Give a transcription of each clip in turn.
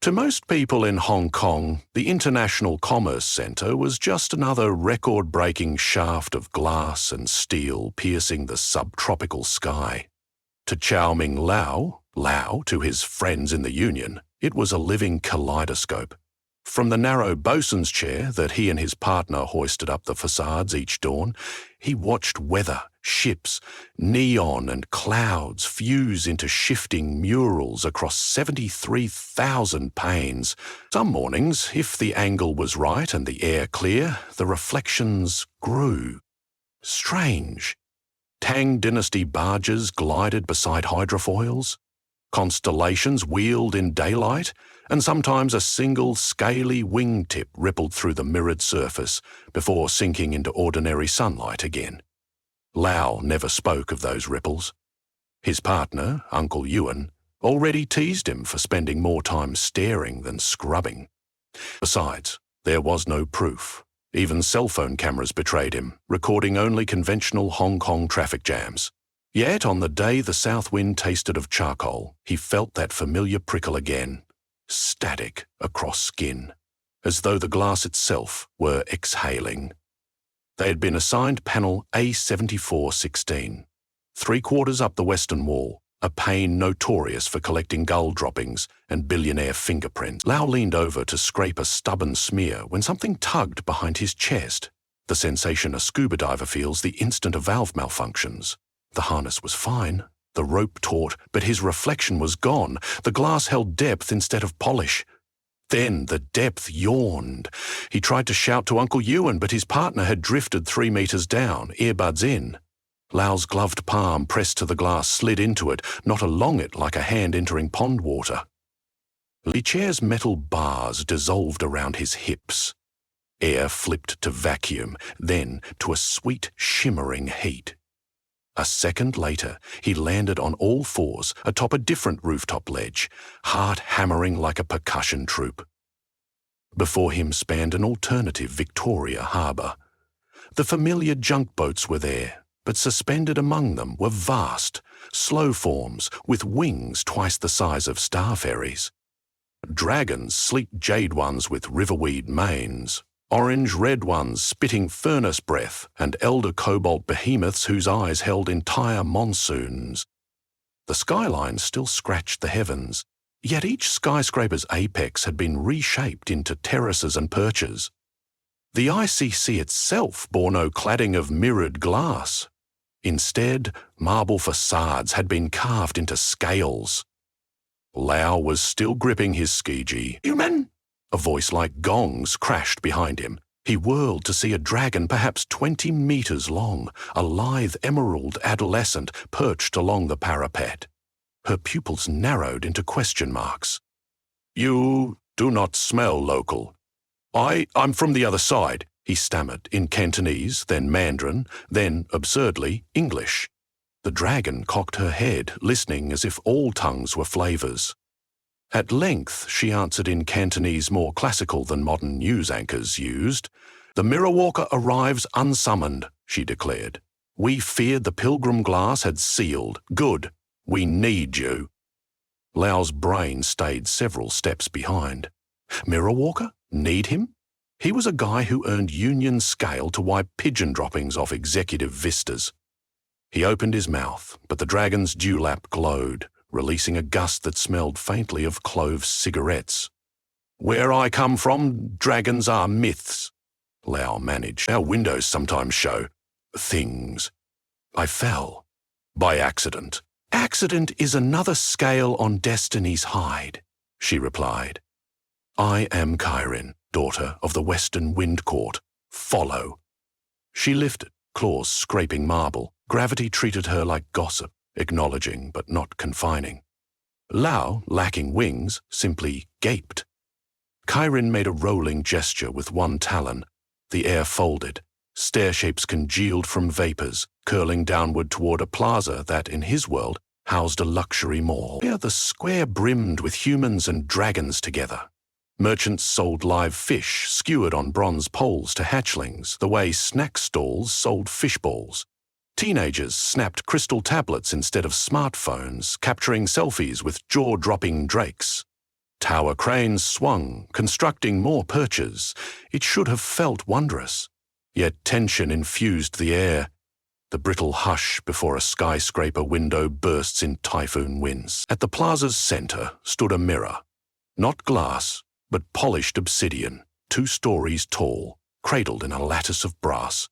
To most people in Hong Kong, the International Commerce Centre was just another record-breaking shaft of glass and steel piercing the subtropical sky. To Chow Ming Lau, to his friends in the Union, it was a living kaleidoscope. From the narrow bosun's chair that he and his partner hoisted up the facades each dawn, he watched weather, ships, neon and clouds fuse into shifting murals across 73,000 panes. Some mornings, if the angle was right and the air clear, the reflections grew. Strange. Tang Dynasty barges glided beside hydrofoils. Constellations wheeled in daylight, and sometimes a single scaly wingtip rippled through the mirrored surface before sinking into ordinary sunlight again. Lau never spoke of those ripples. His partner, Uncle Ewan, already teased him for spending more time staring than scrubbing. Besides, there was no proof. Even cell phone cameras betrayed him, recording only conventional Hong Kong traffic jams. Yet on the day the south wind tasted of charcoal, he felt that familiar prickle again, static across skin, as though the glass itself were exhaling. They had been assigned panel A7416, 3/4 up the western wall, a pane notorious for collecting gull droppings and billionaire fingerprints. Lau leaned over to scrape a stubborn smear when something tugged behind his chest, the sensation a scuba diver feels the instant a valve malfunctions. The harness was fine, the rope taut, but his reflection was gone. The glass held depth instead of polish. Then the depth yawned. He tried to shout to Uncle Ewan, but his partner had drifted 3 meters down, earbuds in. Lau's gloved palm pressed to the glass slid into it, not along it like a hand entering pond water. The chair's metal bars dissolved around his hips. Air flipped to vacuum, then to a sweet, shimmering heat. A second later, he landed on all fours atop a different rooftop ledge, heart hammering like a percussion troupe. Before him spanned an alternative Victoria harbour. The familiar junk boats were there, but suspended among them were vast, slow forms with wings twice the size of star ferries. Dragons, sleek jade ones with riverweed manes, orange-red ones spitting furnace breath, and elder cobalt behemoths whose eyes held entire monsoons. The skyline still scratched the heavens, yet each skyscraper's apex had been reshaped into terraces and perches. The ICC itself bore no cladding of mirrored glass. Instead, marble facades had been carved into scales. Lau was still gripping his squeegee. "Human!" A voice like gongs crashed behind him. He whirled to see a dragon perhaps 20 meters long, a lithe emerald adolescent perched along the parapet. Her pupils narrowed into question marks. "You do not smell local." I'm from the other side," he stammered in Cantonese, then Mandarin, then, absurdly, English. The dragon cocked her head, listening as if all tongues were flavors. At length, she answered in Cantonese more classical than modern news anchors used. "The mirror walker arrives unsummoned," she declared. "We feared the pilgrim glass had sealed. Good. We need you." Lau's brain stayed several steps behind. Mirror walker? Need him? He was a guy who earned union scale to wipe pigeon droppings off executive vistas. He opened his mouth, but the dragon's dewlap glowed, releasing a gust that smelled faintly of clove cigarettes. "Where I come from, dragons are myths," Lau managed. "Our windows sometimes show things." "I fell. By accident." "Accident is another scale on destiny's hide," she replied. "I am Kairin, daughter of the Western Wind Court. Follow." She lifted, claws scraping marble. Gravity treated her like gossip, acknowledging but not confining. Lau, lacking wings, simply gaped. Kairin made a rolling gesture with one talon. The air folded. Stair shapes congealed from vapors, curling downward toward a plaza that, in his world, housed a luxury mall. Here the square brimmed with humans and dragons together. Merchants sold live fish, skewered on bronze poles to hatchlings, the way snack stalls sold fish balls. Teenagers snapped crystal tablets instead of smartphones, capturing selfies with jaw-dropping drakes. Tower cranes swung, constructing more perches. It should have felt wondrous. Yet tension infused the air. The brittle hush before a skyscraper window bursts in typhoon winds. At the plaza's center stood a mirror. Not glass, but polished obsidian, 2 stories tall, cradled in a lattice of brass.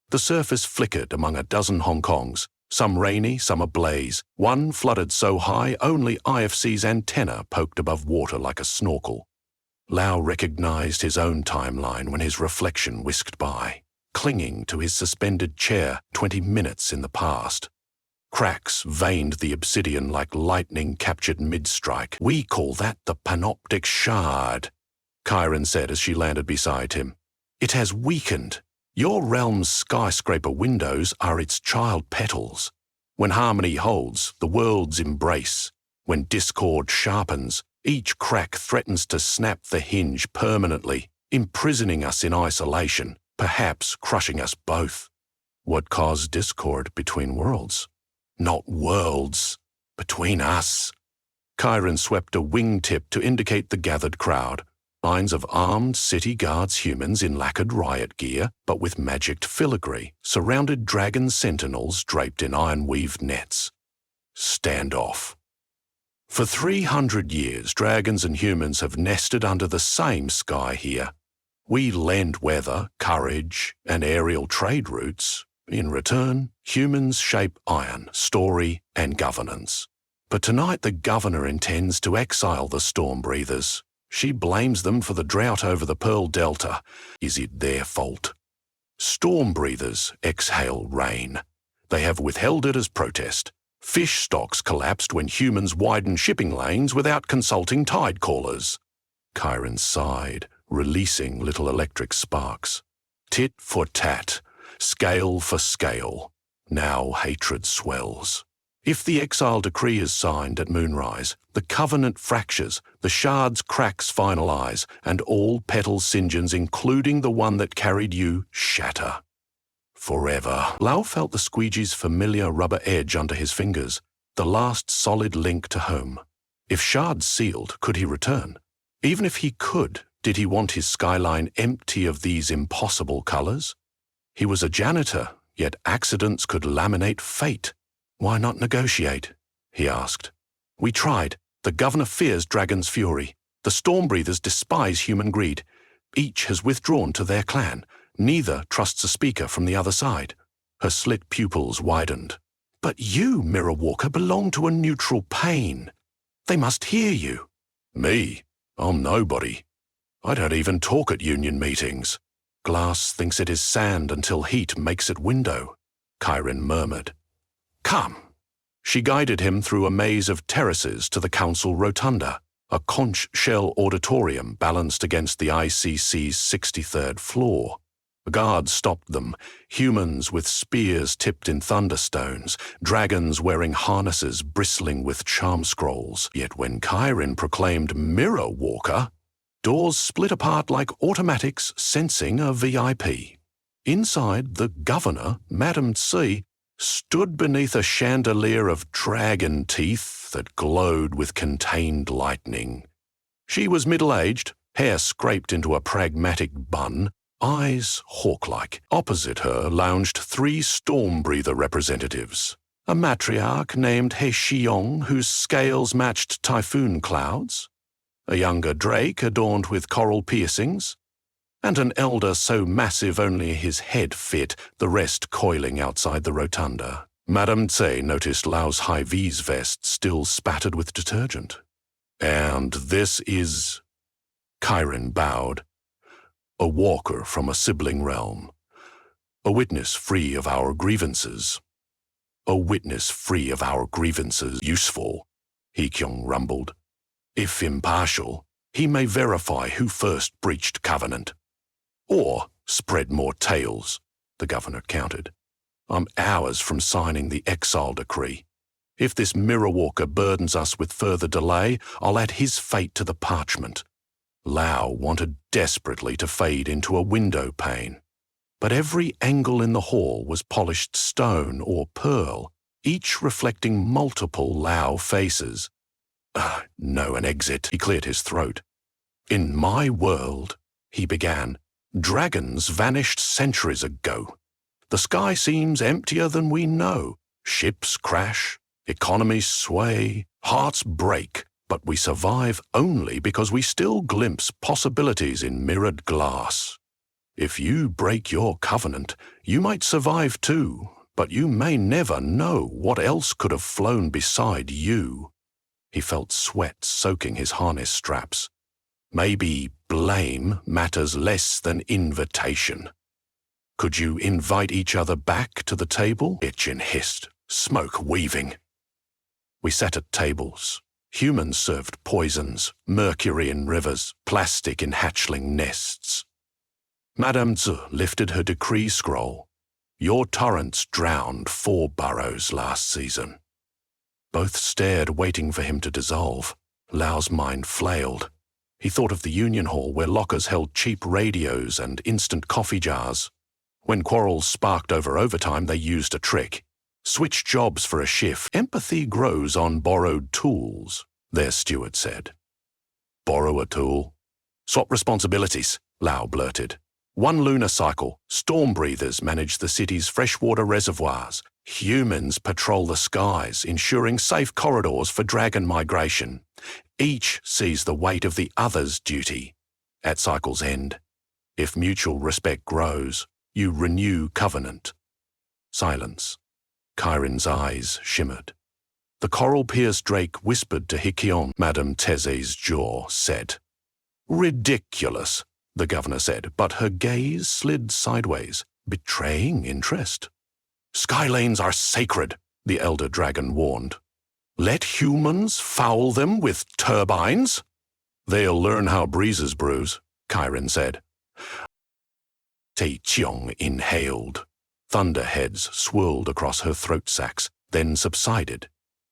The surface flickered among a dozen Hong Kongs, some rainy, some ablaze, one flooded so high only IFC's antenna poked above water like a snorkel. Lau recognized his own timeline when his reflection whisked by, clinging to his suspended chair 20 minutes in the past. Cracks veined the obsidian like lightning captured mid-strike. "We call that the panoptic shard," Chiron said as she landed beside him. "It has weakened. Your realm's skyscraper windows are its child petals. When harmony holds, the worlds embrace. When discord sharpens, each crack threatens to snap the hinge permanently, imprisoning us in isolation, perhaps crushing us both. What caused discord between worlds? Not worlds, between us." Chiron swept a wingtip to indicate the gathered crowd. Lines of armed city guards humans in lacquered riot gear, but with magicked filigree, surrounded dragon sentinels draped in iron-weaved nets. Stand off. For 300 years, dragons and humans have nested under the same sky here. We lend weather, courage, and aerial trade routes. In return, humans shape iron, story, and governance. But tonight the governor intends to exile the storm breathers. She blames them for the drought over the Pearl Delta. Is it their fault? Storm breathers exhale rain. They have withheld it as protest. Fish stocks collapsed when humans widened shipping lanes without consulting tide callers. Chiron sighed, releasing little electric sparks. Tit for tat, scale for scale. Now hatred swells. If the exile decree is signed at moonrise, the covenant fractures, the shard's cracks finalize, and all petal singeons, including the one that carried you, shatter. Forever. Lau felt the squeegee's familiar rubber edge under his fingers, the last solid link to home. If shards sealed, could he return? Even if he could, did he want his skyline empty of these impossible colors? He was a janitor, yet accidents could laminate fate. "Why not negotiate?" he asked. "We tried. The governor fears dragon's fury. The storm breathers despise human greed. Each has withdrawn to their clan. Neither trusts a speaker from the other side." Her slit pupils widened. "But you, Mirror Walker, belong to a neutral pain. They must hear you." "Me? I'm nobody. I don't even talk at union meetings. Glass thinks it is sand until heat makes it window," Chiron murmured. "Come." She guided him through a maze of terraces to the council rotunda, a conch shell auditorium balanced against the ICC's 63rd floor. Guards stopped them, humans with spears tipped in thunderstones, dragons wearing harnesses bristling with charm scrolls. Yet when Chiron proclaimed Mirror Walker, doors split apart like automatics sensing a VIP. Inside, the governor, Madame Tse, stood beneath a chandelier of dragon teeth that glowed with contained lightning. She was middle-aged, hair scraped into a pragmatic bun, eyes hawk-like. Opposite her lounged 3 storm breather representatives. A matriarch named He Xiong, whose scales matched typhoon clouds, a younger drake adorned with coral piercings, and an elder so massive only his head fit, the rest coiling outside the rotunda. Madame Tse noticed Lau's high-vis vest still spattered with detergent. "And this is—" Chiron bowed. "A walker from a sibling realm. A witness free of our grievances." "A witness free of our grievances useful," He Kyung rumbled. "If impartial, he may verify who first breached covenant. Or spread more tales," the governor countered. "I'm hours from signing the exile decree. If this Mirror Walker burdens us with further delay, I'll add his fate to the parchment." Lau wanted desperately to fade into a window pane. But every angle in the hall was polished stone or pearl, each reflecting multiple Lau faces. No, an exit. He cleared his throat. In my world, he began, dragons vanished centuries ago. The sky seems emptier than we know. Ships crash, economies sway, hearts break, but we survive only because we still glimpse possibilities in mirrored glass. If you break your covenant, you might survive too, but you may never know what else could have flown beside you. He felt sweat soaking his harness straps. Maybe blame matters less than invitation. Could you invite each other back to the table? Itchin hissed, smoke weaving. We sat at tables. Humans served poisons, mercury in rivers, plastic in hatchling nests. Madame Zhu lifted her decree scroll. Your torrents drowned 4 burrows last season. Both stared, waiting for him to dissolve. Lau's mind flailed. He thought of the union hall where lockers held cheap radios and instant coffee jars. When quarrels sparked over overtime, they used a trick. Switch jobs for a shift. Empathy grows on borrowed tools, their steward said. Borrow a tool? Swap responsibilities, Lau blurted. 1 lunar cycle, storm breathers manage the city's freshwater reservoirs. Humans patrol the skies, ensuring safe corridors for dragon migration. Each sees the weight of the other's duty. At cycle's end, if mutual respect grows, you renew covenant. Silence. Chiron's eyes shimmered. The coral-pierced drake whispered to Hikion. Madame Teze's jaw set. Ridiculous, the governor said, but her gaze slid sideways, betraying interest. Skylanes are sacred, the elder dragon warned. Let humans foul them with turbines? They'll learn how breezes bruise, Chiron said. Taecheong inhaled. Thunderheads swirled across her throat sacs, then subsided.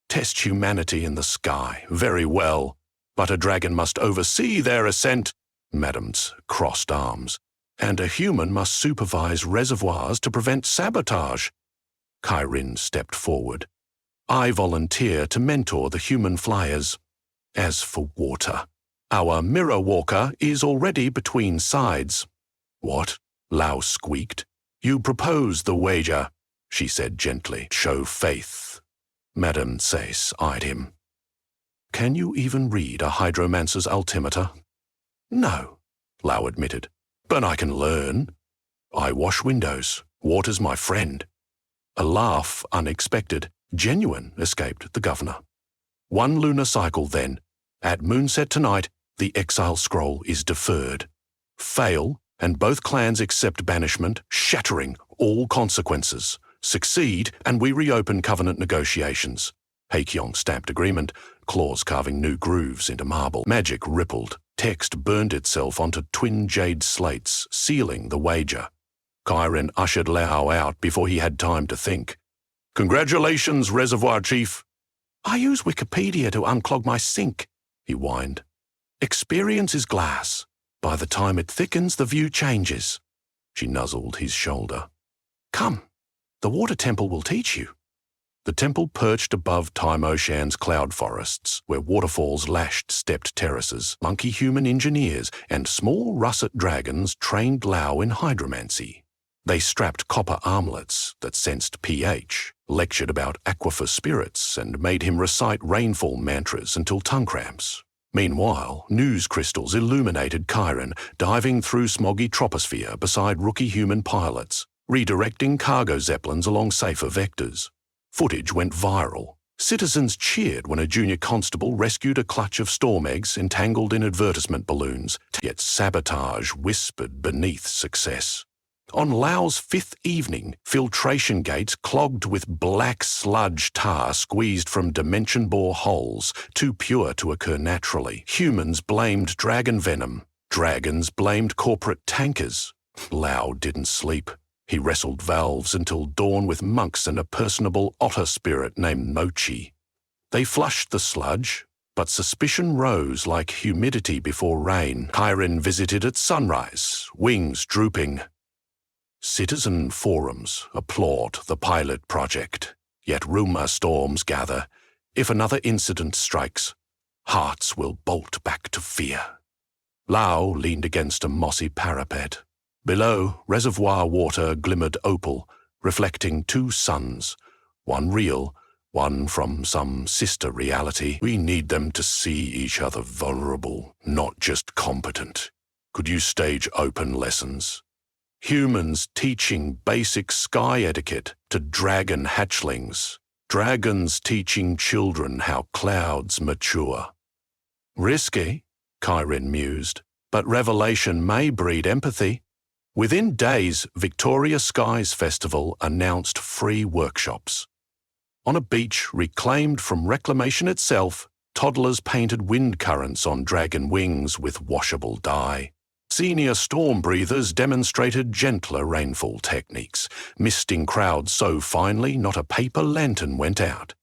Test humanity in the sky, very well, but a dragon must oversee their ascent. Madam's crossed arms. And a human must supervise reservoirs to prevent sabotage. Chiron stepped forward. I volunteer to mentor the human flyers. As for water, our mirror walker is already between sides. What? Lau squeaked. You propose the wager, she said gently. Show faith. Madame Sace eyed him. Can you even read a hydromancer's altimeter? No, Lau admitted, but I can learn. I wash windows. Water's my friend. A laugh, unexpected, genuine, escaped the governor. 1 lunar cycle then. At moonset tonight, the exile scroll is deferred. Fail, and both clans accept banishment, shattering all consequences. Succeed, and we reopen covenant negotiations. Haekyong stamped agreement, claws carving new grooves into marble. Magic rippled. Text burned itself onto twin jade slates, sealing the wager. Chiron ushered Lau out before he had time to think. Congratulations, Reservoir Chief. I use Wikipedia to unclog my sink, he whined. Experience is glass. By the time it thickens, the view changes. She nuzzled his shoulder. Come, the water temple will teach you. The temple perched above Time Ocean's cloud forests, where waterfalls lashed stepped terraces. Monkey-human engineers and small russet dragons trained Lau in hydromancy. They strapped copper armlets that sensed pH, lectured about aquifer spirits, and made him recite rainfall mantras until tongue cramps. Meanwhile, news crystals illuminated Chiron, diving through smoggy troposphere beside rookie human pilots, redirecting cargo zeppelins along safer vectors. Footage went viral. Citizens cheered when a junior constable rescued a clutch of storm eggs entangled in advertisement balloons, yet sabotage whispered beneath success. On Lau's 5th evening, filtration gates clogged with black sludge tar squeezed from dimension bore holes, too pure to occur naturally. Humans blamed dragon venom. Dragons blamed corporate tankers. Lau didn't sleep. He wrestled valves until dawn with monks and a personable otter spirit named Mochi. They flushed the sludge, but suspicion rose like humidity before rain. Chiron visited at sunrise, wings drooping. Citizen forums applaud the pilot project, yet rumor storms gather. If another incident strikes, hearts will bolt back to fear. Lao leaned against a mossy parapet. Below, reservoir water glimmered opal, reflecting two suns, one real, one from some sister reality. We need them to see each other vulnerable, not just competent. Could you stage open lessons? Humans teaching basic sky etiquette to dragon hatchlings. Dragons teaching children how clouds mature. Risky, Kyrene mused, but revelation may breed empathy. Within days, Victoria Skies Festival announced free workshops. On a beach reclaimed from reclamation itself, toddlers painted wind currents on dragon wings with washable dye. Senior storm breathers demonstrated gentler rainfall techniques, misting crowds so finely not a paper lantern went out.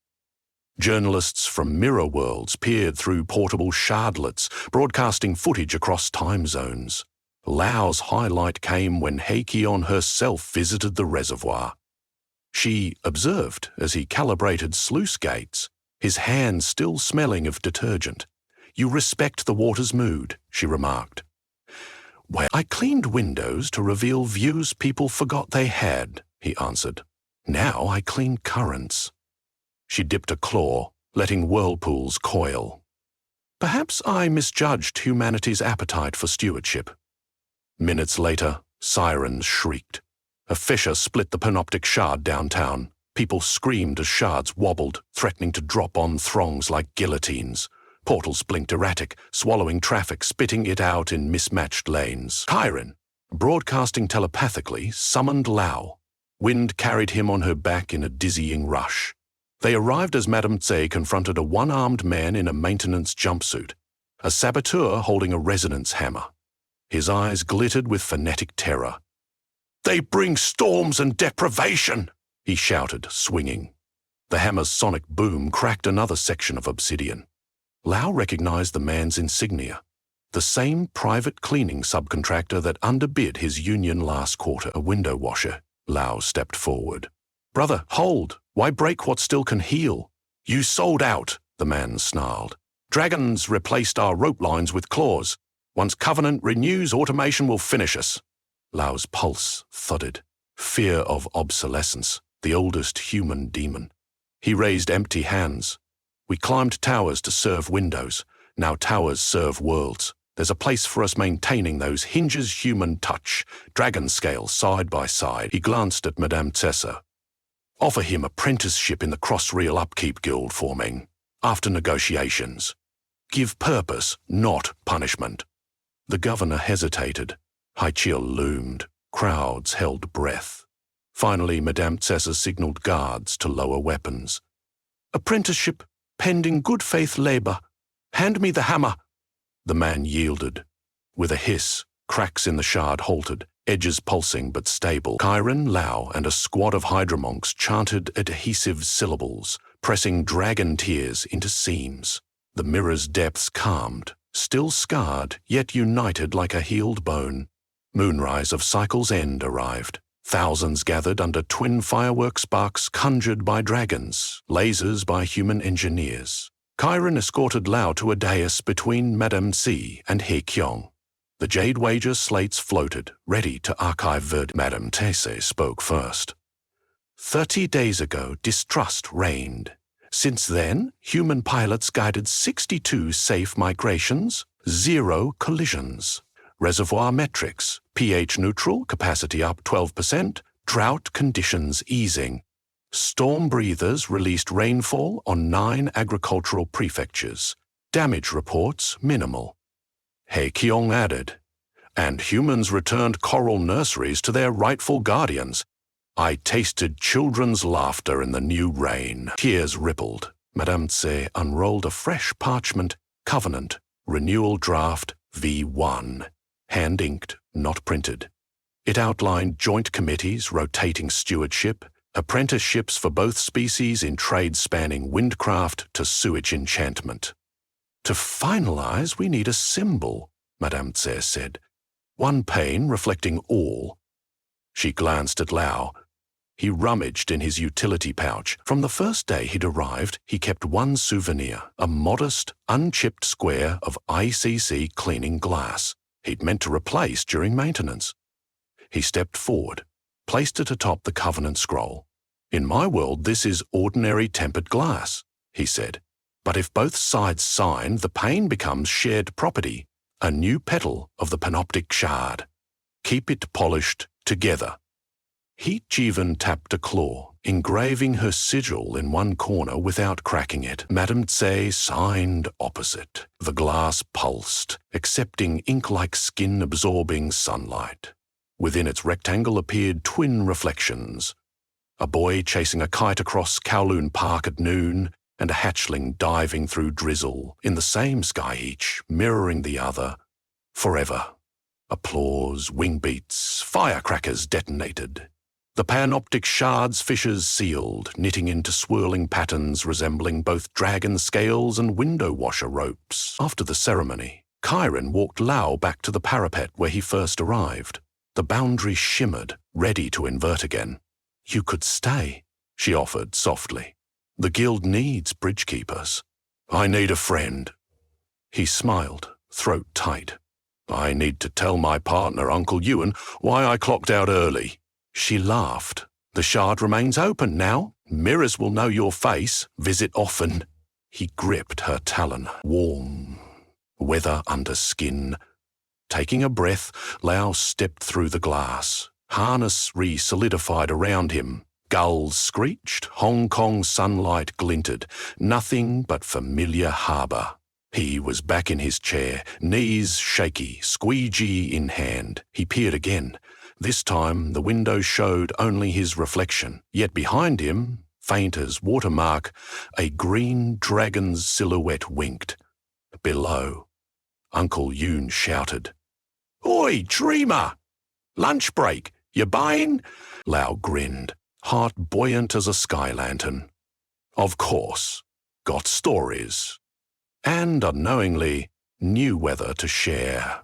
Journalists from mirror worlds peered through portable shardlets, broadcasting footage across time zones. Lao's highlight came when Hekion herself visited the reservoir. She observed as he calibrated sluice gates, his hands still smelling of detergent. "You respect the water's mood," she remarked. "Well, I cleaned windows to reveal views people forgot they had," he answered. "Now I clean currents." She dipped a claw, letting whirlpools coil. "Perhaps I misjudged humanity's appetite for stewardship." Minutes later, sirens shrieked. A fissure split the panoptic shard downtown. People screamed as shards wobbled, threatening to drop on throngs like guillotines. Portals blinked erratic, swallowing traffic, spitting it out in mismatched lanes. Kyrene, broadcasting telepathically, summoned Lao. Wind carried him on her back in a dizzying rush. They arrived as Madame Tse confronted a one-armed man in a maintenance jumpsuit, a saboteur holding a resonance hammer. His eyes glittered with frenetic terror. "They bring storms and deprivation!" he shouted, swinging. The hammer's sonic boom cracked another section of obsidian. Lao recognized the man's insignia, the same private cleaning subcontractor that underbid his union last quarter, a window washer. Lao stepped forward. "Brother, hold! Why break what still can heal?" "You sold out," the man snarled. "Dragons replaced our rope lines with claws. Once Covenant renews, automation will finish us." Lao's pulse thudded. Fear of obsolescence, the oldest human demon. He raised empty hands. "We climbed towers to serve windows. Now towers serve worlds. There's a place for us maintaining those hinges human touch, dragon scale side by side." He glanced at Madame Tessa. "Offer him apprenticeship in the Crossreel Upkeep Guild forming. After negotiations. Give purpose, not punishment." The governor hesitated. Haichil loomed. Crowds held breath. Finally, Madame Tessa signaled guards to lower weapons. "Apprenticeship, pending good faith labor. Hand me the hammer." The man yielded. With a hiss, cracks in the shard halted, edges pulsing but stable. Kyrene, Lao, and a squad of hydromonks chanted adhesive syllables, pressing dragon tears into seams. The mirror's depths calmed, still scarred, yet united like a healed bone. Moonrise of cycle's end arrived. Thousands gathered under twin firework sparks conjured by dragons, lasers by human engineers. Kyrene escorted Lao to a dais between Madame Tse and He Kyong. The jade wager slates floated, ready to archive verdict. Madame Tse spoke first. 30 days ago, distrust reigned. Since then, human pilots guided 62 safe migrations, 0 collisions. Reservoir metrics, pH neutral, capacity up 12%, drought conditions easing. Storm breathers released rainfall on 9 agricultural prefectures. Damage reports minimal. He Kyong added, "And humans returned coral nurseries to their rightful guardians. I tasted children's laughter in the new rain." Tears rippled. Madame Tse unrolled a fresh parchment, Covenant, Renewal Draft V1. Hand-inked, not printed. It outlined joint committees rotating stewardship, apprenticeships for both species in trades spanning windcraft to sewage enchantment. "To finalize, we need a symbol," Madame Tse said. "One pane reflecting all." She glanced at Lao. He rummaged in his utility pouch. From the first day he'd arrived, he kept one souvenir, a modest, unchipped square of ICC cleaning glass he'd meant to replace during maintenance. He stepped forward, placed it atop the covenant scroll. "In my world, this is ordinary tempered glass," he said. "But if both sides sign, the pane becomes shared property, a new petal of the panoptic shard. Keep it polished together." Heat Jeevan tapped a claw, engraving her sigil in one corner without cracking it. Madame Tse signed opposite. The glass pulsed, accepting ink-like skin-absorbing sunlight. Within its rectangle appeared twin reflections. A boy chasing a kite across Kowloon Park at noon, and a hatchling diving through drizzle, in the same sky each, mirroring the other, forever. Applause, wing beats, firecrackers detonated. The panoptic shards fissures sealed, knitting into swirling patterns resembling both dragon scales and window washer ropes. After the ceremony, Chiron walked Lau back to the parapet where he first arrived. The boundary shimmered, ready to invert again. "You could stay," she offered softly. "The guild needs bridgekeepers." "I need a friend." He smiled, throat tight. "I need to tell my partner, Uncle Ewan, why I clocked out early." She laughed. "The shard remains open now. Mirrors will know your face. Visit often." He gripped her talon, warm, weather under skin. Taking a breath, Lau stepped through the glass. Harness re-solidified around him. Gulls screeched, Hong Kong sunlight glinted. Nothing but familiar harbour. He was back in his chair, knees shaky, squeegee in hand. He peered again. This time the window showed only his reflection, yet behind him, faint as watermark, a green dragon's silhouette winked. Below, Uncle Yoon shouted, "Oi, dreamer! Lunch break, you buying?" Lau grinned, heart buoyant as a sky lantern. Of course, got stories. And unknowingly, new weather to share.